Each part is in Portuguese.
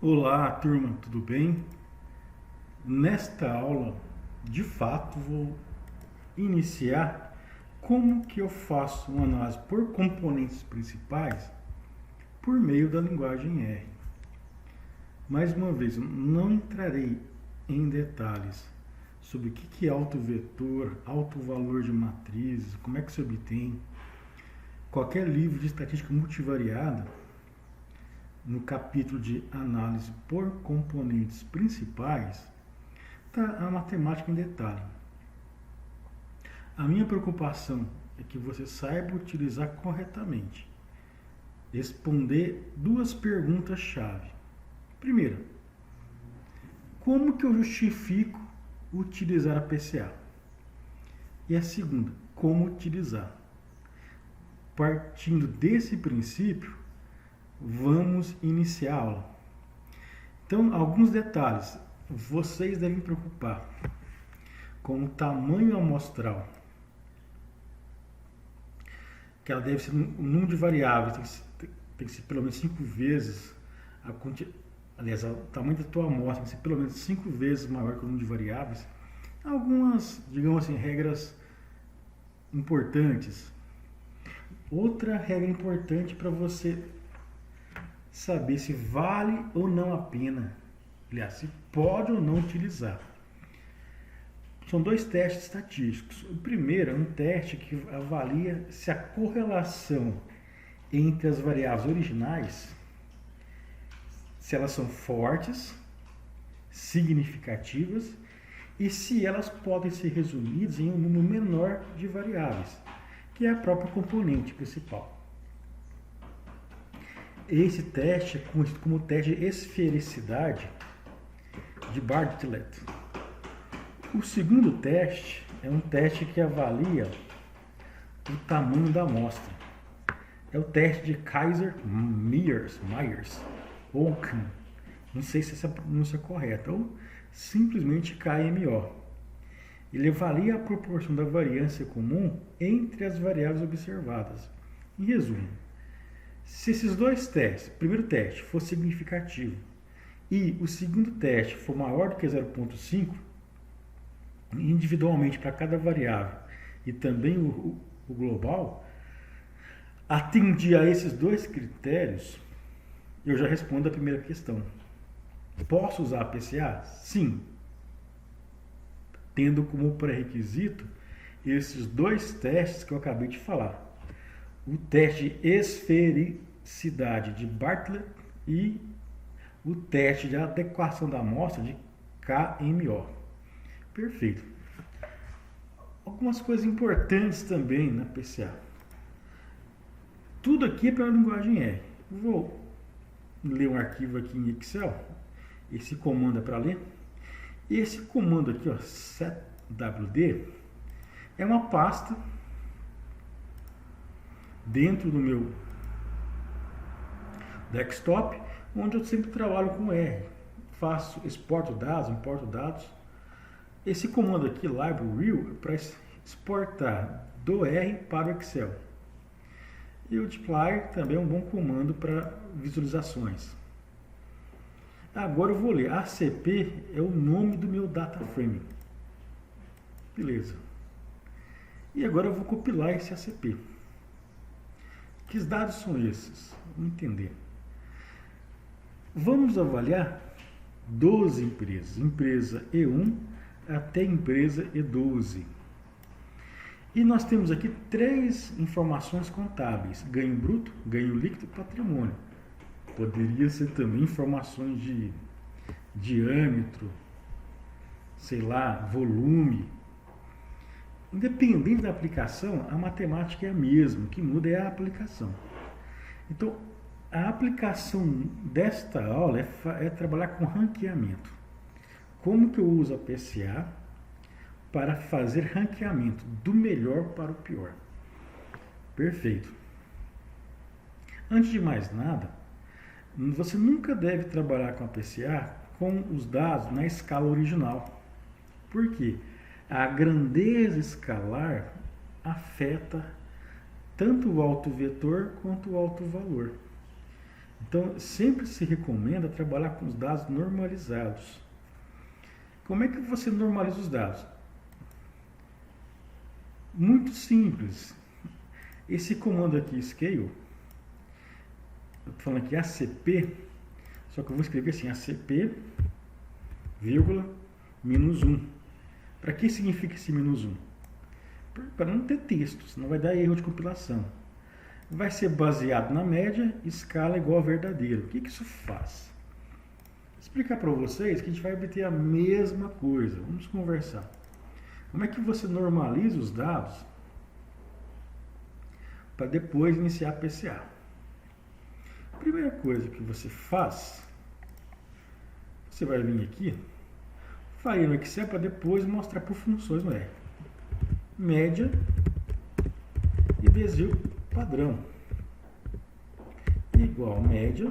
Olá, turma, tudo bem? Nesta aula, de fato, vou iniciar como que eu faço uma análise por componentes principais por meio da linguagem R. Mais uma vez, eu não entrarei em detalhes sobre o que é autovetor, autovalor de matrizes, como é que se obtém. Qualquer livro de estatística multivariada, no capítulo de análise por componentes principais, está a matemática em detalhe. A minha preocupação é que você saiba utilizar corretamente. Responder duas perguntas-chave. Primeira, como que eu justifico utilizar a PCA? E a segunda, como utilizar? Partindo desse princípio, vamos iniciar a aula. Então, alguns detalhes vocês devem preocupar com o tamanho amostral, que ela deve ser um número de variáveis, tem que ser pelo menos 5 vezes a quantidade. Aliás, o tamanho da tua amostra tem que ser pelo menos 5 vezes maior que o número de variáveis. Algumas, digamos assim, regras importantes. Outra regra importante para você saber se vale ou não a pena, aliás, se pode ou não utilizar. São dois testes estatísticos. O primeiro é um teste que avalia se a correlação entre as variáveis originais, se elas são fortes, significativas e se elas podem ser resumidas em um número menor de variáveis, que é a própria componente principal. Esse teste é conhecido como teste de esfericidade de Bartlett. O segundo teste é um teste que avalia o tamanho da amostra. É o teste de Kaiser-Myers, ou KM. Não sei se essa pronúncia é correta, ou simplesmente KMO. Ele avalia a proporção da variância comum entre as variáveis observadas. Em resumo, se esses dois testes, o primeiro teste for significativo e o segundo teste for maior do que 0,5, individualmente para cada variável e também o global, atingir a esses dois critérios, eu já respondo a primeira questão. Posso usar a PCA? Sim. Tendo como pré-requisito esses dois testes que eu acabei de falar. O teste de esfericidade de Bartlett e o teste de adequação da amostra de KMO. Perfeito. Algumas coisas importantes também na PCA. Tudo aqui é pela linguagem R. Vou ler um arquivo aqui em Excel. Esse comando é para ler. Esse comando aqui, ó, setwd, é uma pasta dentro do meu desktop, onde eu sempre trabalho com R. Exporto dados, importo dados. Esse comando aqui, library, é para exportar do R para o Excel. E o dplyr também é um bom comando para visualizações. Agora eu vou ler. ACP é o nome do meu data frame. Beleza. E agora eu vou compilar esse ACP. Que dados são esses? Vamos entender. Vamos avaliar 12 empresas. Empresa E1 até empresa E12. E nós temos aqui 3 informações contábeis: ganho bruto, ganho líquido e patrimônio. Poderia ser também informações de diâmetro, sei lá, volume. Independente da aplicação, a matemática é a mesma, o que muda é a aplicação. Então, a aplicação desta aula é trabalhar com ranqueamento. Como que eu uso a PCA para fazer ranqueamento do melhor para o pior? Perfeito. Antes de mais nada, você nunca deve trabalhar com a PCA com os dados na escala original. Por quê? A grandeza escalar afeta tanto o autovetor quanto o autovalor. Então, sempre se recomenda trabalhar com os dados normalizados. Como é que você normaliza os dados? Muito simples. Esse comando aqui, scale, eu estou falando aqui ACP, só que eu vou escrever assim, ACP, vírgula, -1. Para que significa esse -1? Para não ter texto, senão vai dar erro de compilação. Vai ser baseado na média, escala igual a verdadeiro. O que isso faz? Vou explicar para vocês que a gente vai obter a mesma coisa. Vamos conversar. Como é que você normaliza os dados para depois iniciar a PCA? A primeira coisa que você faz, você vai vir aqui, faria no Excel para depois mostrar por funções no R. Média e desvio padrão igual a média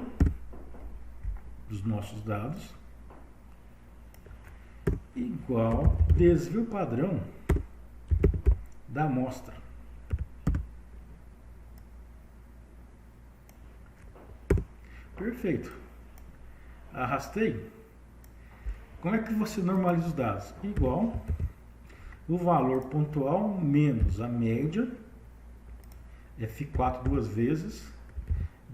dos nossos dados igual desvio padrão da amostra. Perfeito. Arrastei. Como é que você normaliza os dados? Igual o valor pontual menos a média, F4 duas vezes,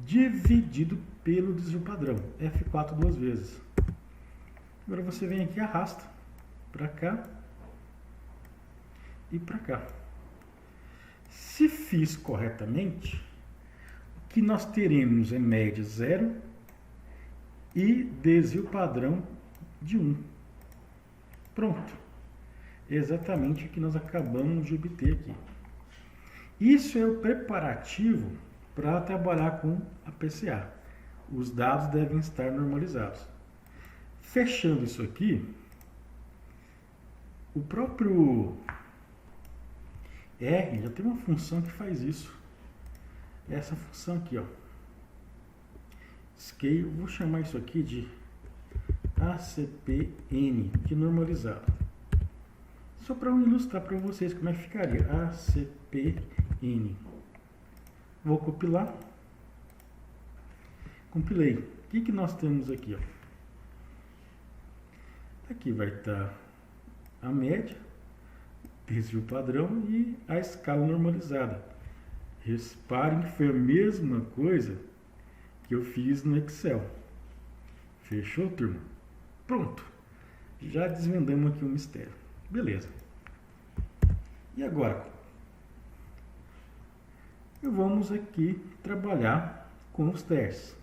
dividido pelo desvio padrão, F4 duas vezes. Agora você vem aqui e arrasta para cá e para cá. Se fiz corretamente, o que nós teremos é média 0 e desvio padrão de 1. Pronto. Exatamente o que nós acabamos de obter aqui. Isso é o preparativo para trabalhar com a PCA. Os dados devem estar normalizados. Fechando isso aqui, o próprio R já tem uma função que faz isso. Essa função aqui, ó. Scale, vou chamar isso aqui de ACPN, de normalizado. Só para ilustrar para vocês como é que ficaria. ACPN. Vou compilar. Compilei. O que nós temos aqui? Ó? Aqui vai estar a média, desvio padrão e a escala normalizada. Reparem que foi a mesma coisa que eu fiz no Excel. Fechou, turma? Pronto. Já desvendamos aqui o mistério. Beleza. E agora? Vamos aqui trabalhar com os testes.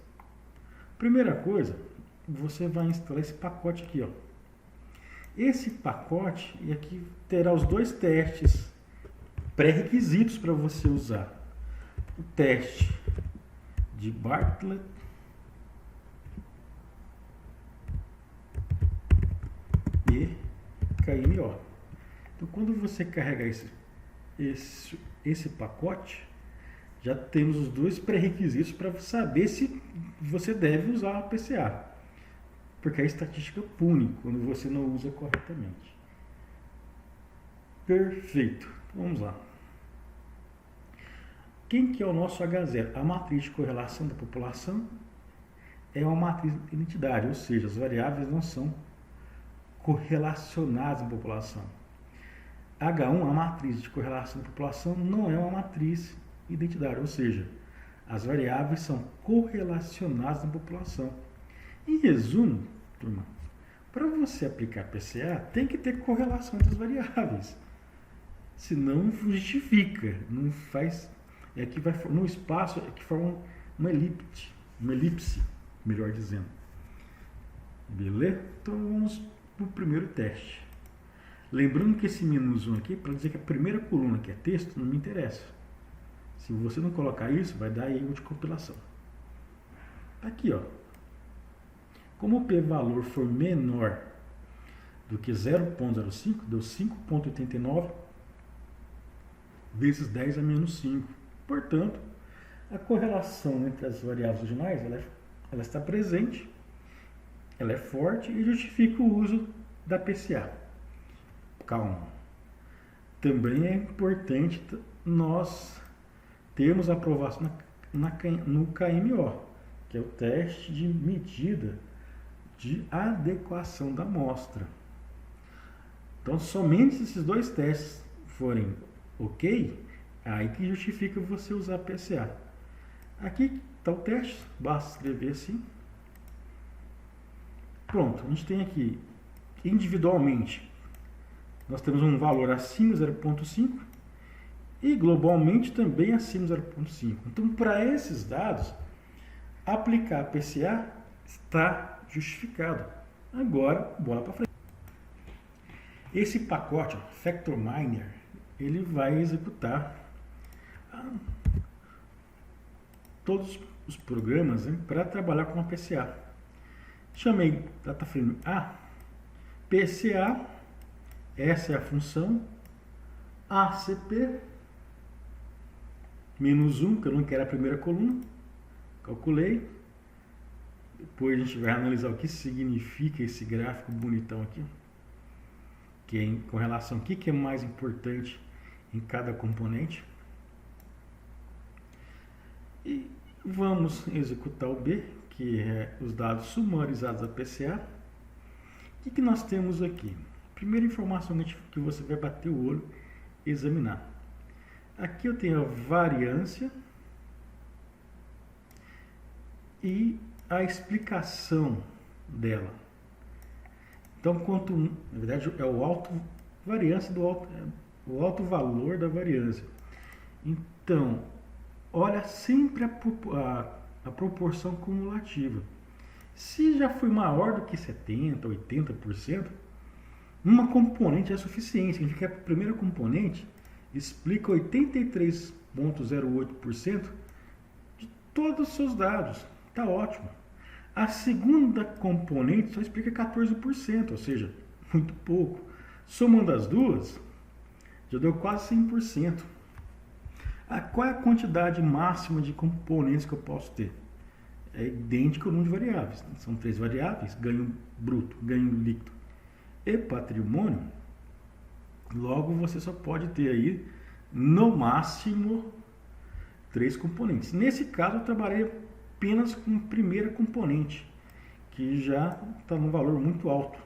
Primeira coisa, você vai instalar esse pacote aqui, ó. Esse pacote e aqui terá os dois testes pré-requisitos para você usar. O teste de Bartlett e KMO. Então, quando você carregar esse pacote, já temos os dois pré-requisitos para saber se você deve usar a PCA. Porque a estatística pune quando você não usa corretamente. Perfeito. Vamos lá. Quem que é o nosso H0? A matriz de correlação da população é uma matriz identitária, ou seja, as variáveis não são correlacionadas à população. H1, a matriz de correlação da população, não é uma matriz identitária, ou seja, as variáveis são correlacionadas na população. Em resumo, turma, para você aplicar PCA, tem que ter correlação entre as variáveis. Senão justifica, não faz. É que vai no espaço é que forma uma elipse, melhor dizendo. Beleza? Então vamos para o primeiro teste. Lembrando que esse -1 aqui, para dizer que a primeira coluna que é texto, não me interessa. Se você não colocar isso, vai dar erro de compilação. Aqui, ó. Como o p-valor for menor do que 0,05, deu 5,89 vezes 10 a menos 5. Portanto, a correlação entre as variáveis originais ela está presente, ela é forte e justifica o uso da PCA. Calma. Também é importante nós termos aprovação no KMO. que é o teste de medida de adequação da amostra. Então, somente se esses dois testes forem ok, aí que justifica você usar PSA. Aqui está o teste, basta escrever assim. Pronto, a gente tem aqui, individualmente, nós temos um valor acima de 0,5 e globalmente também acima de 0,5. Então, para esses dados, aplicar PSA está justificado. Agora, bola para frente. Esse pacote, FactorMiner, ele vai executar todos os programas, né, para trabalhar com a PSA. Chamei DataFrame A, PSA, essa é a função, ACP, -1, que eu não quero a primeira coluna, calculei. Depois a gente vai analisar o que significa esse gráfico bonitão aqui, que é com relação ao que é mais importante em cada componente. E vamos executar o B, que é os dados sumarizados da PSA. O que nós temos aqui? Primeira informação que você vai bater o olho e examinar. Aqui eu tenho a variância e a explicação dela. Então, na verdade, é o alto valor da variância. Então, olha sempre a proporção cumulativa. Se já foi maior do que 70%, 80%, uma componente é suficiente. Significa que a primeira componente explica 83,08% de todos os seus dados. Está ótimo. A segunda componente só explica 14%, ou seja, muito pouco. Somando as duas, já deu quase 100%. Qual é a quantidade máxima de componentes que eu posso ter? É idêntico ao número de variáveis. São 3 variáveis, ganho bruto, ganho líquido e patrimônio. Logo, você só pode ter aí, no máximo, 3 componentes. Nesse caso, eu trabalhei apenas com a primeira componente, que já está num valor muito alto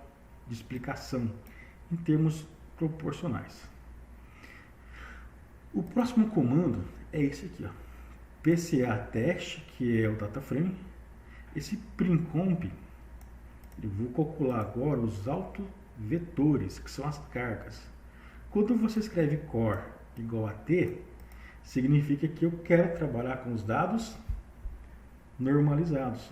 de explicação, em termos proporcionais. O próximo comando é esse aqui, ó. PCA teste, que é o DataFrame. Esse primcomp, eu vou calcular agora os autovetores, que são as cargas. Quando você escreve core igual a t, significa que eu quero trabalhar com os dados normalizados.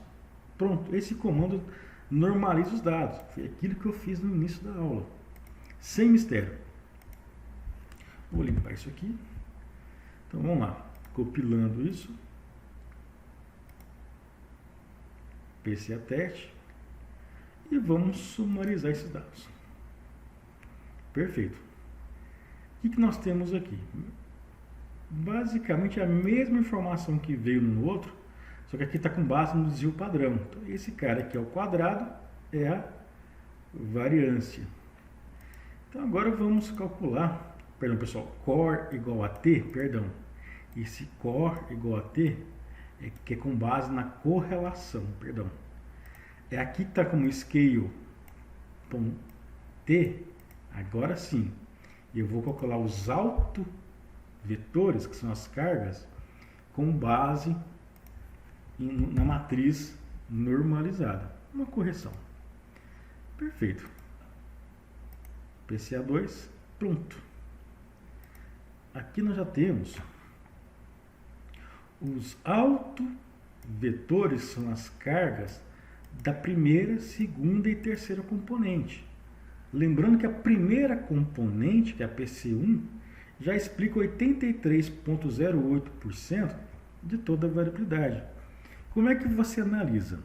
Pronto, esse comando normaliza os dados. Foi aquilo que eu fiz no início da aula. Sem mistério. Vou limpar isso aqui. Então vamos lá. Compilando isso. PCA teste. E vamos sumarizar esses dados. Perfeito. O que nós temos aqui? Basicamente a mesma informação que veio no outro, só que aqui está com base no desvio padrão. Então, esse cara aqui é o quadrado, é a variância. Então agora vamos calcular, perdão pessoal, core igual a t, perdão. Esse core igual a t é que é com base na correlação, perdão. É aqui que está como scale .t, agora sim. Eu vou calcular os autovetores, que são as cargas, com base na matriz normalizada. Uma correção. Perfeito. PCA2, pronto. Aqui nós já temos os autovetores, são as cargas da primeira, segunda e terceira componente. Lembrando que a primeira componente, que é a PC1, já explica 83,08% de toda a variabilidade. Como é que você analisa?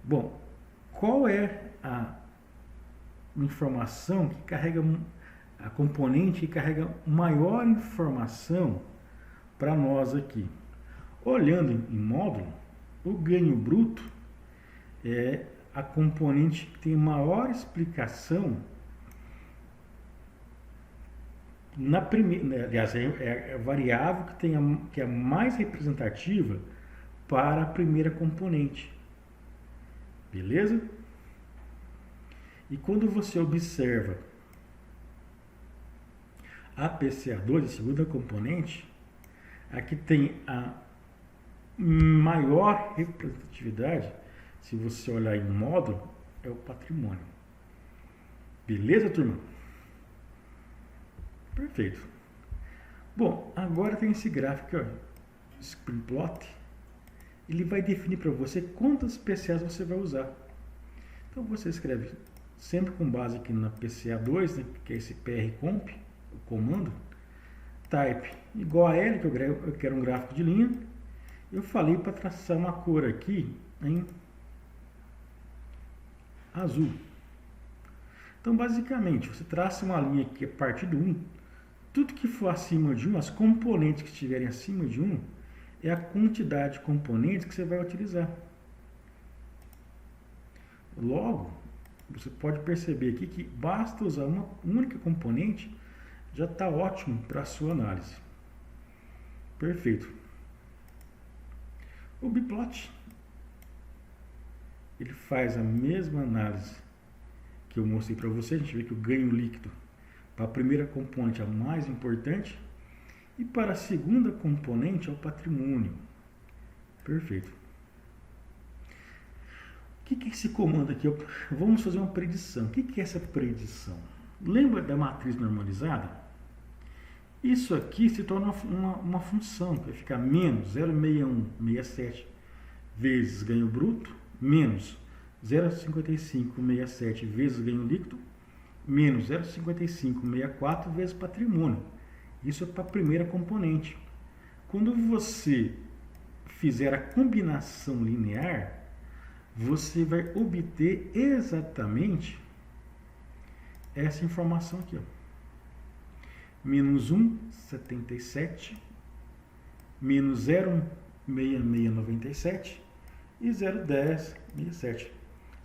Bom, qual é a informação que carrega, a componente que carrega maior informação para nós aqui? Olhando em módulo, o ganho bruto é a componente que tem maior explicação na primeira, aliás, é a variável que é mais representativa para a primeira componente. Beleza? E quando você observa a PCA2, a segunda componente, aqui tem a maior representatividade, se você olhar em módulo, é o patrimônio. Beleza, turma? Perfeito. Bom, agora tem esse gráfico aqui, ó, Screen Plot. Ele vai definir para você quantas PCAs você vai usar. Então você escreve sempre com base aqui na PCA2, né, que é esse prcomp, o comando, type igual a L, que eu quero um gráfico de linha. Eu falei para traçar uma cor aqui em azul. Então, basicamente, você traça uma linha aqui a partir do 1. Tudo que for acima de 1, as componentes que estiverem acima de 1, é a quantidade de componentes que você vai utilizar. Logo, você pode perceber aqui que basta usar uma única componente, já está ótimo para a sua análise. Perfeito. O biplot, ele faz a mesma análise que eu mostrei para você. A gente vê que o ganho líquido para a primeira componente é a mais importante e para a segunda componente é o patrimônio. Perfeito. O que é esse comando aqui? Vamos fazer uma predição. O que é essa predição? Lembra da matriz normalizada? Isso aqui se torna uma função, que vai ficar menos 0,6167 vezes ganho bruto, menos 0,5567 vezes ganho líquido, menos 0,5564 vezes patrimônio. Isso é para a primeira componente. Quando você fizer a combinação linear, você vai obter exatamente essa informação aqui, ó. Menos 1,77, menos 0,6697 e 0,1067.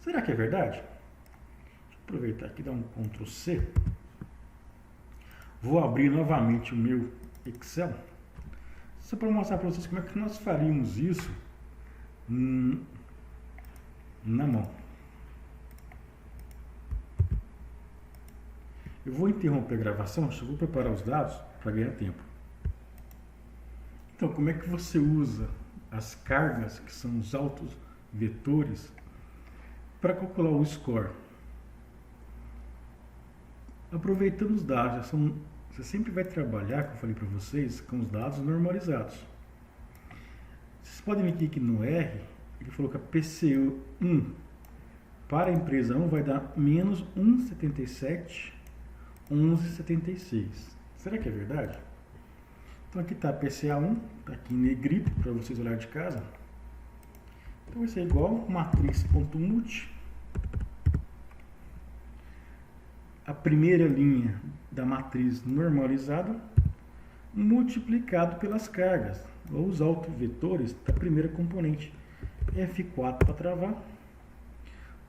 Será que é verdade? Deixa eu aproveitar aqui e dar um Ctrl C. Vou abrir novamente o meu Excel, só para mostrar para vocês como é que nós faríamos isso na mão. Eu vou interromper a gravação, só vou preparar os dados para ganhar tempo. Então, como é que você usa as cargas, que são os altos vetores, para calcular o score? Aproveitando os dados, você sempre vai trabalhar, como eu falei para vocês, com os dados normalizados. Vocês podem ver aqui no R, ele falou que a PCU1 para a empresa 1 vai dar menos 1,77, 11,76. Será que é verdade? Então aqui está a PCA1, está aqui em negrito para vocês olharem de casa. Então vai ser igual matriz.mult, a primeira linha da matriz normalizada, multiplicado pelas cargas, ou os autovetores da primeira componente. F4 para travar,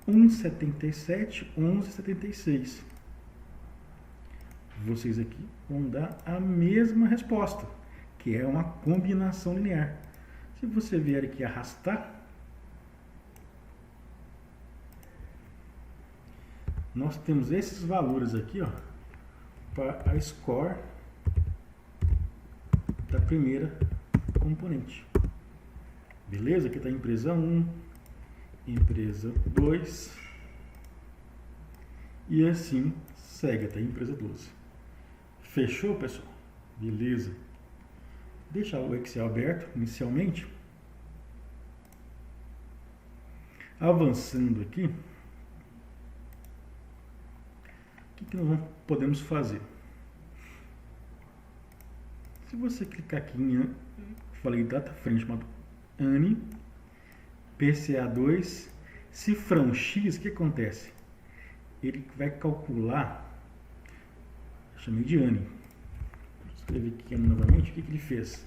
1,77, 11,76. Vocês aqui vão dar a mesma resposta, que é uma combinação linear. Se você vier aqui arrastar, nós temos esses valores aqui, ó, para a score da primeira componente. Beleza? Aqui está a empresa 1, empresa 2 e assim segue até a empresa 12. Fechou, pessoal? Beleza. Deixa o Excel aberto inicialmente. Avançando aqui, o que nós podemos fazer? Se você clicar aqui em, falei data frame chamado ANI, PCA2, cifrão X, o que acontece? Ele vai calcular, chamei de ANI, vou escrever aqui novamente, o que ele fez?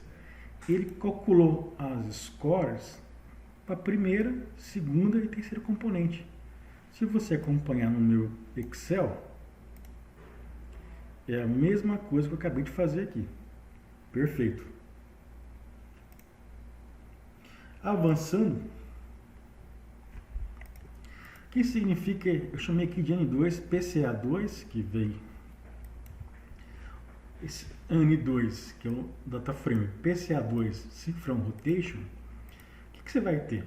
Ele calculou as scores para a primeira, segunda e terceira componente. Se você acompanhar no meu Excel, é a mesma coisa que eu acabei de fazer aqui. Perfeito. Avançando, que significa, eu chamei aqui de N2, PCA2, que veio esse N2, que é o data frame, PCA2, Cifrão Rotation. O que você vai ter?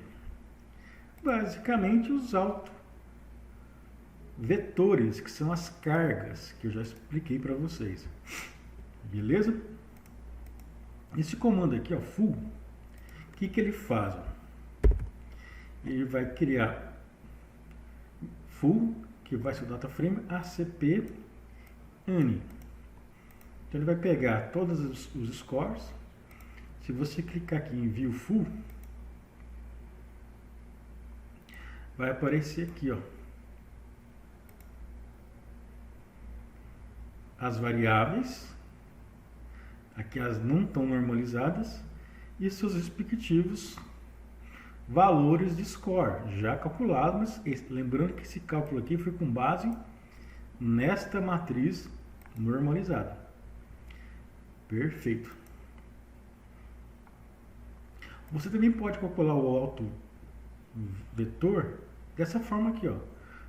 Basicamente os autovetores, que são as cargas, que eu já expliquei para vocês. Beleza? Esse comando aqui, ó, full, o que ele faz? Ele vai criar full, que vai ser o data frame, ACP ANI. Então ele vai pegar todos os scores. Se você clicar aqui em View Full, vai aparecer aqui, ó, as variáveis, aqui elas não estão normalizadas, e seus respectivos valores de score já calculados, mas lembrando que esse cálculo aqui foi com base nesta matriz normalizada. Perfeito. Você também pode calcular o autovetor dessa forma aqui, ó.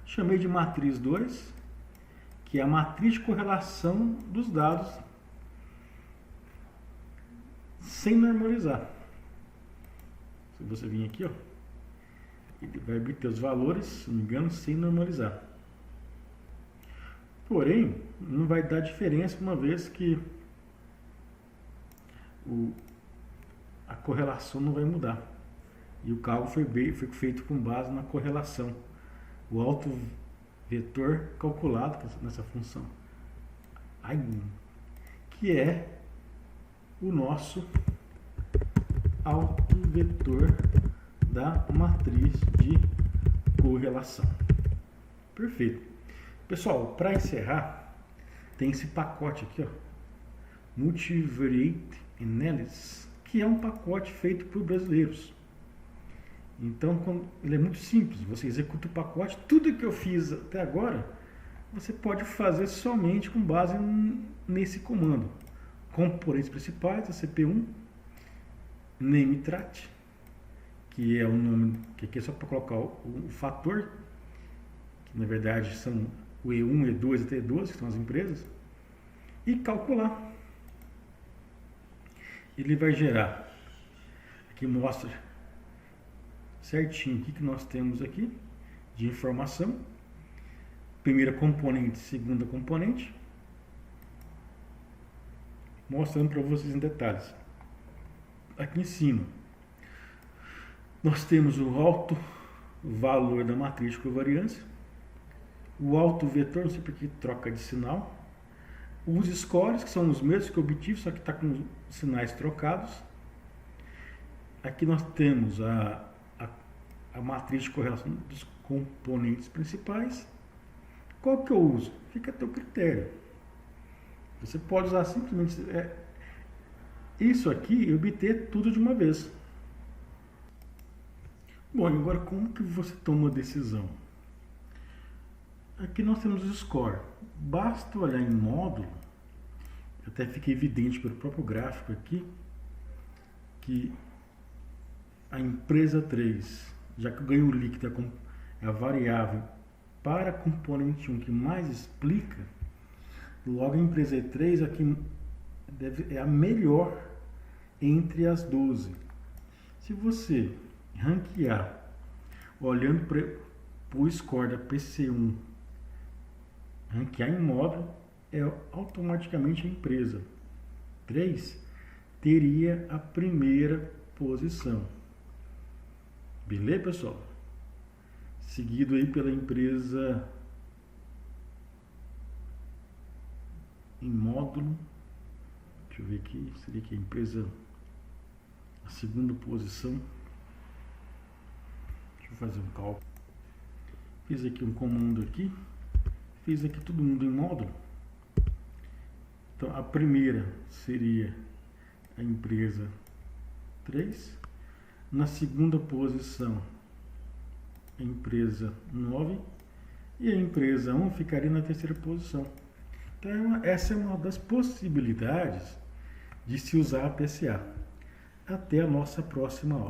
Chamei de matriz 2, que é a matriz de correlação dos dados sem normalizar. Se você vir aqui, ó, ele vai obter os valores, se não me engano, sem normalizar. Porém, não vai dar diferença, uma vez que a correlação não vai mudar. E o cálculo foi feito com base na correlação. O autovetor calculado nessa função, que é o nosso autovetor da matriz de correlação. Perfeito. Pessoal, para encerrar, tem esse pacote aqui, ó, Multivariate Analysis, que é um pacote feito por brasileiros. Então, ele é muito simples. Você executa o pacote, tudo que eu fiz até agora, você pode fazer somente com base nesse comando. Componentes principais, a CP1, NameTrat, que é o nome, que aqui é só para colocar o fator, que na verdade são o E1, E2 e T12, que são as empresas, e calcular. Ele vai gerar, aqui mostra certinho o que nós temos aqui de informação. Primeira componente, segunda componente, mostrando para vocês em detalhes. Aqui em cima, nós temos o alto valor da matriz de covariância, o autovetor, não sei porque troca de sinal, os scores, que são os mesmos que eu obtive, só que está com os sinais trocados. Aqui nós temos a matriz de correlação dos componentes principais. Qual que eu uso? Fica a teu critério. Você pode usar simplesmente isso aqui e obter tudo de uma vez. Bom, agora como que você toma a decisão? Aqui nós temos o score. Basta olhar em módulo, até fica evidente pelo próprio gráfico aqui, que a empresa 3, já que ganho o líquido é a variável para a componente 1 que mais explica, logo a empresa 3 aqui é a melhor entre as 12. Se você ranquear olhando para o score da PC1, ranquear em módulo, automaticamente a empresa 3 teria a primeira posição. Beleza, pessoal? Seguido aí pela empresa em módulo, deixa eu ver aqui, seria que a empresa, a segunda posição. Deixa eu fazer um cálculo. Fiz aqui um comando aqui, fiz aqui todo mundo em módulo. Então a primeira seria a empresa 3, na segunda posição a empresa 9 e a empresa 1 ficaria na terceira posição. Então essa é uma das possibilidades de se usar a PCA. Até a nossa próxima aula.